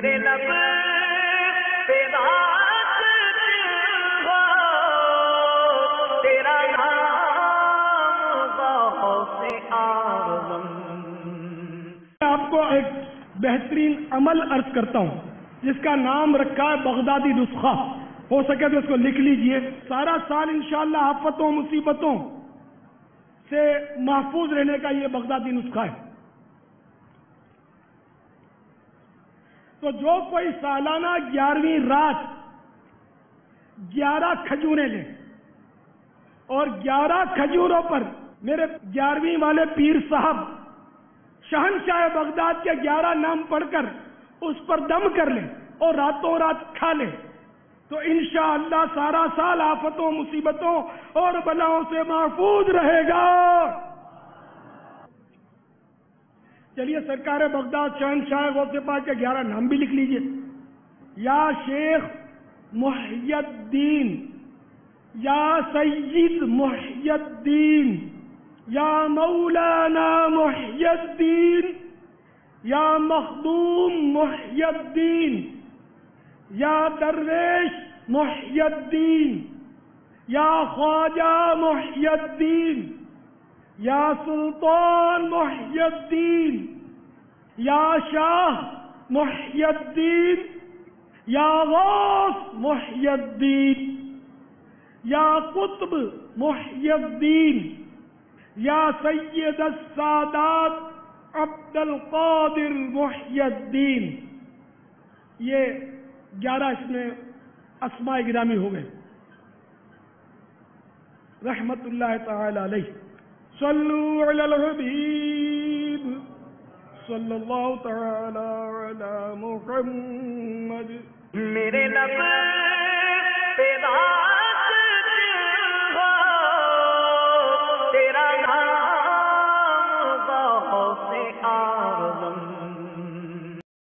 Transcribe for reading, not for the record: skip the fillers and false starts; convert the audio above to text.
میرے لب پہ ناچتی ہو تیرا نام غوث اعظم۔ آپ کو ایک بہترین عمل عرض کرتا ہوں جس کا نام رکھا ہے بغدادی نسخہ، ہو سکے تو اس کو لکھ لیجئے۔ سارا سال انشاءاللہ آفتوں مصیبتوں سے محفوظ رہنے کا یہ بغدادی نسخہ ہے۔ تو جو کوئی سالانہ 11ویں رات 11 کھجوریں لیں اور 11 کھجوروں پر میرے 11ویں والے پیر صاحب شہنشاہ بغداد کے 11 نام پڑھ کر اس پر دم کر لیں اور راتوں رات کھا لیں تو انشاءاللہ سارا سال آفتوں مصیبتوں اور بلاؤں سے محفوظ رہے گا۔ چلیے سرکار بغداد شہنشاہ غوث پاک کے 11 نام بھی لکھ لیجئے۔ یا شیخ محی الدین، یا سید محی الدین، یا مولانا محی الدین، یا مخدوم محی الدین، یا درویش محی الدین، یا خواجہ محی الدین، یا سلطان محی الدین، یا شاہ محی الدین، یا غوث محی الدین، یا قطب محی الدین، یا سید السادات عبد القادر محی الدین۔ یہ 11 اس میں اسماء گرامی ہو گئے رحمت اللہ تعالی علیہ۔ صلو علی الحبیب صلی اللہ تعالی علی محمد۔ میرے لب پہ ناچتی ہو تیرا نام غوث اعظم۔